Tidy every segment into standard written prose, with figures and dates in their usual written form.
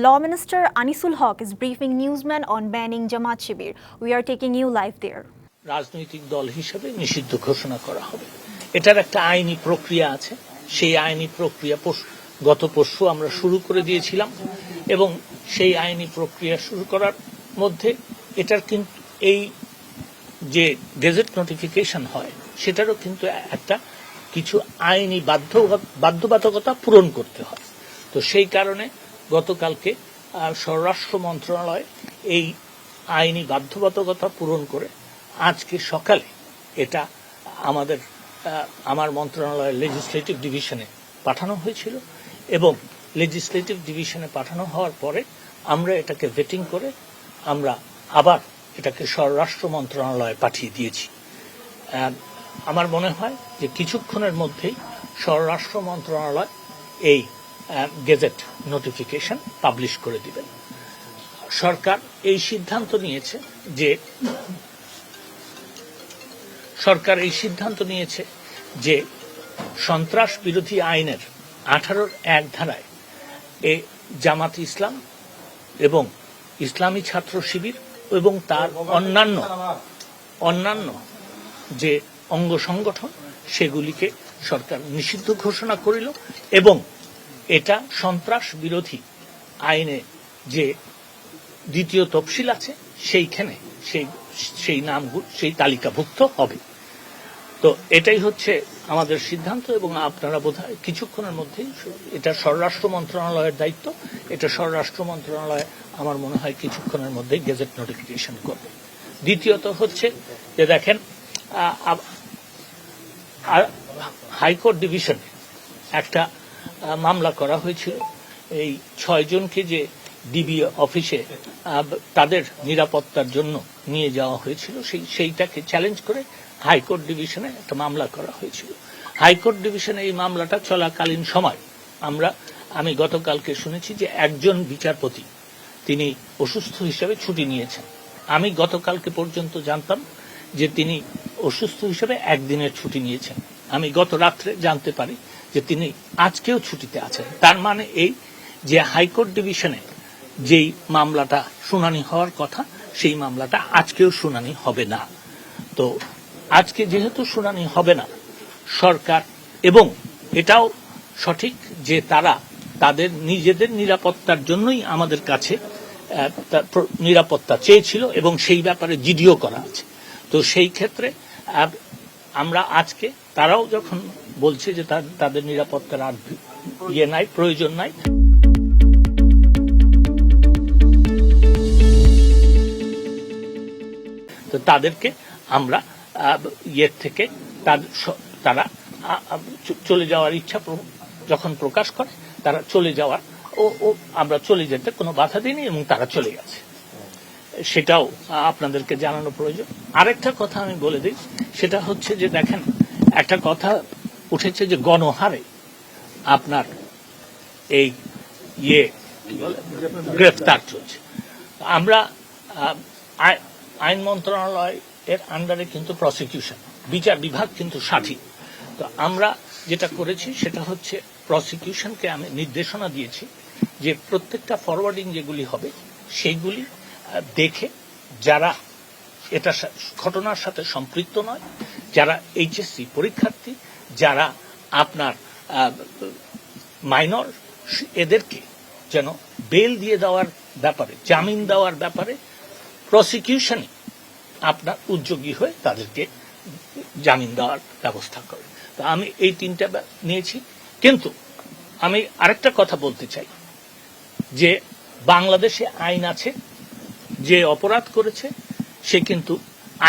Law Minister Anisul Haq is briefing newsmen on banning Jamaat Shibir. We are taking you live there. রাজনৈতিক দল হিসেবে নিষিদ্ধ ঘোষণা করা হবে। এটার একটা আইনি প্রক্রিয়া আছে। সেই আইনি প্রক্রিয়া গত পরশু আমরা শুরু করে দিয়েছিলাম এবং সেই আইনি প্রক্রিয়া শুরু করার মধ্যে এটার কিন্তু এই যে গেজেট নোটিফিকেশন হয় সেটারও কিন্তু একটা কিছু আইনি বাধ্যবাধকতা পূরণ করতে হয়। তো সেই কারণে গতকালকে স্বরাষ্ট্র মন্ত্রণালয় এই আইনি বাধ্যবাধকতা পূরণ করে আজকে সকালে এটা আমার মন্ত্রণালয়ের লেজিসলেটিভ ডিভিশনে পাঠানো হয়েছিল এবং লেজিসলেটিভ ডিভিশনে পাঠানো হওয়ার পরে আমরা এটাকে ভেটিং করে আমরা আবার এটাকে স্বরাষ্ট্র মন্ত্রণালয়ে পাঠিয়ে দিয়েছি। আমার মনে হয় যে কিছুক্ষণের মধ্যেই স্বরাষ্ট্র মন্ত্রণালয় এই গেজেট নোটিফিকেশন পাবলিশ করে দিবেন। সরকার এই সিদ্ধান্ত নিয়েছে যে সন্ত্রাস বিরোধী আইনের 18(1) ধারায় জামাত ইসলাম এবং ইসলামী ছাত্র শিবির এবং তার অন্যান্য যে অঙ্গ সংগঠন সেগুলিকে সরকার নিষিদ্ধ ঘোষণা করিল এবং এটা সন্ত্রাস বিরোধী আইনে যে দ্বিতীয় তফসিল আছে সেইখানে সেই নামগুলো সেই তালিকাভুক্ত হবে। তো এটাই হচ্ছে আমাদের সিদ্ধান্ত এবং আপনারা বোধহয় কিছুক্ষণের মধ্যেই এটা স্বরাষ্ট্র মন্ত্রণালয়ের দায়িত্ব। এটা স্বরাষ্ট্র মন্ত্রণালয় আমার মনে হয় কিছুক্ষণের মধ্যেই গেজেট নোটিফিকেশন করবে। দ্বিতীয়ত হচ্ছে যে দেখেন হাইকোর্ট ডিভিশনে একটা মামলা করা হয়েছিল এই 6 জনকে যে ডিবি অফিসে তাদের নিরাপত্তার জন্য নিয়ে যাওয়া হয়েছিল সেইটাকে চ্যালেঞ্জ করে হাইকোর্ট ডিভিশনে একটা মামলা করা হয়েছিল। হাইকোর্ট ডিভিশনে এই মামলাটা চলাকালীন সময় আমি গতকালকে শুনেছি যে একজন বিচারপতি তিনি অসুস্থ হিসেবে ছুটি নিয়েছেন। আমি গতকালকে পর্যন্ত জানতাম যে তিনি অসুস্থ হিসেবে একদিনের ছুটি নিয়েছেন। আমি গত রাত্রে জানতে পারি যে তিনি আজকেও ছুটিতে আছেন। তার মানে এই যে হাইকোর্ট ডিভিশনে যেই মামলাটা শুনানি হওয়ার কথা সেই মামলাটা আজকেও শুনানি হবে না। তো আজকে যেহেতু শুনানি হবে না, সরকার এবং এটাও সঠিক যে তাদের নিজেদের নিরাপত্তার জন্যই আমাদের কাছে নিরাপত্তা চেয়েছিল এবং সেই ব্যাপারে জিডিও করা আছে। তো সেই ক্ষেত্রে আমরা আজকে তারাও যখন বলছে যে তাদের নিরাপত্তার আর প্রয়োজন নাই, তো তাদেরকে আমরা থেকে তারা চলে যাওয়ার ইচ্ছা যখন প্রকাশ করে তারা চলে যাওয়ার আমরা চলে যেতে কোনো বাধা দিইনি এবং তারা চলে গেছে। সেটাও আপনাদেরকে জানানো প্রয়োজন। আরেকটা কথা আমি বলে দিই, সেটা হচ্ছে যে দেখেন একটা কথা উঠেছে যে গণহারে আপনার এই গ্রেফতার চলছে। আমরা আইন মন্ত্রণালয় এর আন্ডারে কিন্তু প্রসিকিউশন বিচার বিভাগ কিন্তু স্বাধীন। তো আমরা যেটা করেছি সেটা হচ্ছে প্রসিকিউশনকে আমি নির্দেশনা দিয়েছি যে প্রত্যেকটা ফরওয়ার্ডিং যেগুলি হবে সেইগুলি দেখে যারা এটা ঘটনার সাথে সম্পৃক্ত নয়, যারা এইচএসসি পরীক্ষার্থী, যারা আপনার মাইনর, এদেরকে যেন বেল দিয়ে দেওয়ার ব্যাপারে, জামিন দেওয়ার ব্যাপারে প্রসিকিউশনই আপনার উদ্যোগী হয়ে তাদেরকে জামিন দেওয়ার ব্যবস্থা করে। তো আমি এই 3টা নিয়েছি। কিন্তু আমি আরেকটা কথা বলতে চাই যে বাংলাদেশে আইন আছে, যে অপরাধ করেছে সে কিন্তু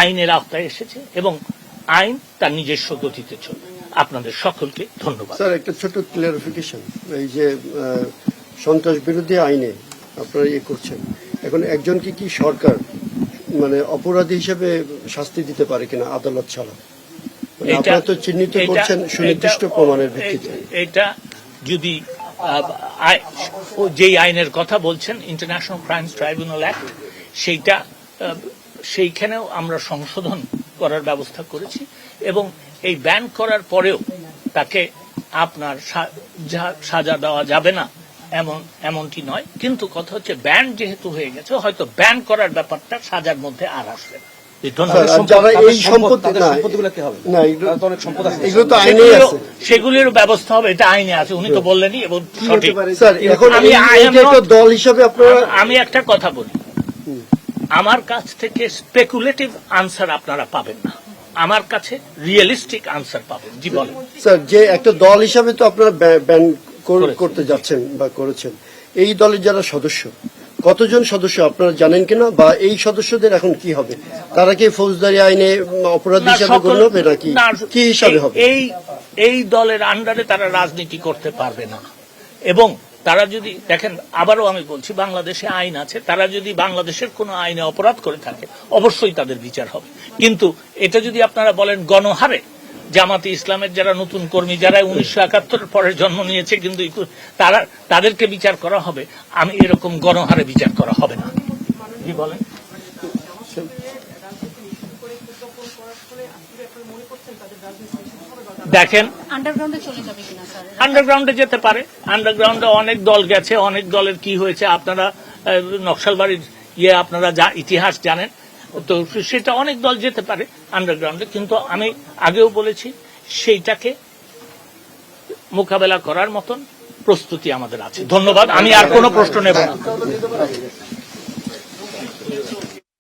আইনের আওতায় এসেছে এবং আইন তার নিজস্ব গতিতে চলবে। আপনাদের সকলকে ধন্যবাদ। স্যার, একটা ছোট ক্লিয়ারিফিকেশন, এই যে সন্ত্রাস বিরোধী আইনে আপনারা করছেন, এখন একজনকে কি সরকার অপরাধী হিসেবে শাস্তি দিতে পারে কিনা আদালত ছাড়া? আপনারা তো চিহ্নিত করছেন সুনির্দিষ্ট প্রমাণের ভিত্তিতে। এটা যদি যেই আইনের কথা বলছেন ইন্টারন্যাশনাল ক্রাইমস ট্রাইব্যুনাল অ্যাক্ট, সেইখানেও আমরা সংশোধন করার ব্যবস্থা করেছি এবং এই ব্যান করার পরেও তাকে আপনার সাজা দেওয়া যাবে না এমনটি নয়, কিন্তু কথা হচ্ছে ব্যান যেহেতু হয়ে গেছে, হয়তো ব্যান করার ব্যাপারটা সাজার মধ্যে আর আসবে না। যারা এই সম্পত্তি না এগুলো তো আইনে আছে, সেগুলির ব্যবস্থা হবে, এটা আইনে আছে, উনি তো বললেনই এবং সঠিক। স্যার এখন দল হিসাবে আপনারা, আমি একটা কথা বলি, আমার কাছ থেকে স্পেকুলেটিভ আনসার আপনারা পাবেন না, আমার কাছে রিয়েলিস্টিক আনসার পাবেন। জি বলেন। স্যার যে একটা দল হিসাবে তো আপনারা ব্যান করতে যাচ্ছেন বা করেছেন, এই দলের যারা সদস্য, কতজন সদস্য আপনারা জানেন কিনা, বা এই সদস্যদের এখন কি হবে? তারা কি ফৌজদারি আইনে অপরাধী হিসাবে গণ্য হবে নাকি কি হিসাবে হবে? এই দলের আন্ডারে তারা রাজনীতি করতে পারবে না, এবং তারা যদি দেখেন, আবারও আমি বলছি, বাংলাদেশে আইন আছে, তারা যদি বাংলাদেশের কোনো আইনে অপরাধ করে থাকে অবশ্যই তাদের বিচার হবে। কিন্তু এটা যদি আপনারা বলেন গণহারে জামাতে ইসলামের যারা নতুন কর্মী, যারা 1971 পরে জন্ম নিয়েছে, কিন্তু তাদেরকে বিচার করা হবে, আমি এরকম গণহারে বিচার করা হবে না। কি বলেন? দেখেন, আন্ডারগ্রাউন্ডে যেতে পারে, আন্ডারগ্রাউন্ডে অনেক দল গেছে, অনেক দলের কি হয়েছে আপনারা নকশালবাড়ির আপনারা যা ইতিহাস জানেন, তো সেটা অনেক দল যেতে পারে আন্ডারগ্রাউন্ডে, কিন্তু আমি আগেও বলেছি সেইটাকে মোকাবেলা করার মতন প্রস্তুতি আমাদের আছে। ধন্যবাদ, আমি আর কোনো প্রশ্ন নেব না।